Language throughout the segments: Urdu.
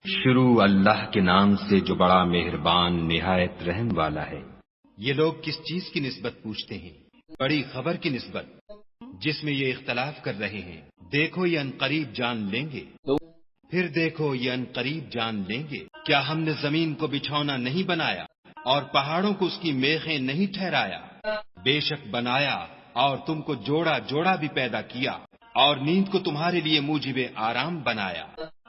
شروع اللہ کے نام سے جو بڑا مہربان نہایت رحم والا ہے۔ یہ لوگ کس چیز کی نسبت پوچھتے ہیں؟ بڑی خبر کی نسبت جس میں یہ اختلاف کر رہے ہیں۔ دیکھو یہ عنقریب جان لیں گے، پھر دیکھو یہ عنقریب جان لیں گے۔ کیا ہم نے زمین کو بچھونا نہیں بنایا اور پہاڑوں کو اس کی میخیں نہیں ٹھہرایا؟ بے شک بنایا اور تم کو جوڑا جوڑا بھی پیدا کیا، اور نیند کو تمہارے لیے موجب آرام بنایا،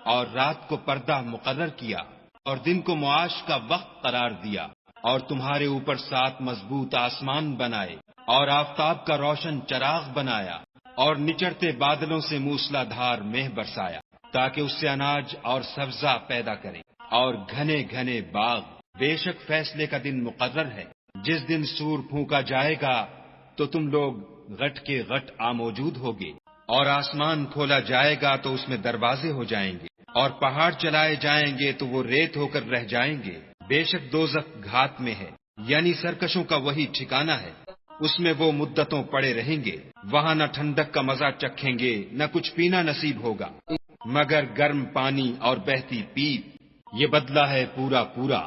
اور رات کو پردہ مقرر کیا، اور دن کو معاش کا وقت قرار دیا، اور تمہارے اوپر 7 مضبوط آسمان بنائے، اور آفتاب کا روشن چراغ بنایا، اور نچڑتے بادلوں سے موسلا دھار مہ برسایا، تاکہ اس سے اناج اور سبزہ پیدا کرے، اور گھنے گھنے باغ۔ بے شک فیصلے کا دن مقرر ہے، جس دن سور پھونکا جائے گا تو تم لوگ غٹ کے غٹ موجود ہوگے، اور آسمان کھولا جائے گا تو اس میں دروازے ہو جائیں گے، اور پہاڑ چلائے جائیں گے تو وہ ریت ہو کر رہ جائیں گے۔ بے شک دوزخ گھات میں ہے، یعنی سرکشوں کا وہی ٹھکانہ ہے، اس میں وہ مدتوں پڑے رہیں گے، وہاں نہ ٹھنڈک کا مزہ چکھیں گے نہ کچھ پینا نصیب ہوگا مگر گرم پانی اور بہتی پیپ۔ یہ بدلہ ہے پورا پورا۔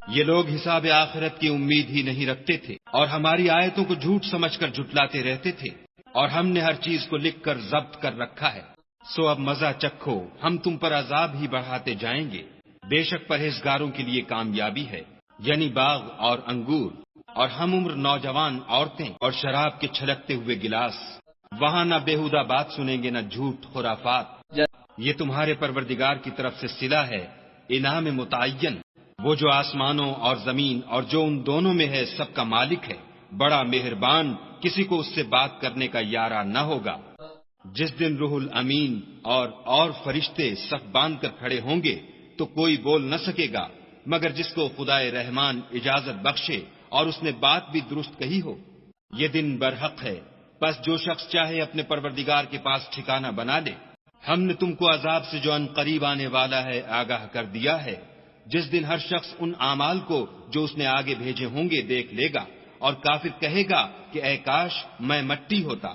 یہ لوگ حساب آخرت کی امید ہی نہیں رکھتے تھے، اور ہماری آیتوں کو جھوٹ سمجھ کر جھٹلاتے رہتے تھے، اور ہم نے ہر چیز کو لکھ کر ضبط کر رکھا ہے۔ سو اب مزہ چکھو، ہم تم پر عذاب ہی بڑھاتے جائیں گے۔ بے شک پرہیزگاروں کے لیے کامیابی ہے، یعنی باغ اور انگور اور ہم عمر نوجوان عورتیں اور شراب کے چھلکتے ہوئے گلاس۔ وہاں نہ بےہودہ بات سنیں گے نہ جھوٹ خرافات۔ یہ تمہارے پروردگار کی طرف سے صلہ ہے، انعام متعین، وہ جو آسمانوں اور زمین اور جو ان دونوں میں ہے سب کا مالک ہے، بڑا مہربان، کسی کو اس سے بات کرنے کا یارہ نہ ہوگا۔ جس دن روح الامین اور فرشتے صف باندھ کر کھڑے ہوں گے تو کوئی بول نہ سکے گا مگر جس کو خدائے رحمان اجازت بخشے اور اس نے بات بھی درست کہی ہو۔ یہ دن برحق ہے، بس جو شخص چاہے اپنے پروردگار کے پاس ٹھکانہ بنا لے۔ ہم نے تم کو عذاب سے جو ان قریب آنے والا ہے آگاہ کر دیا ہے، جس دن ہر شخص ان اعمال کو جو اس نے آگے بھیجے ہوں گے دیکھ لے گا، اور کافر کہے گا کہ اے کاش میں مٹی ہوتا۔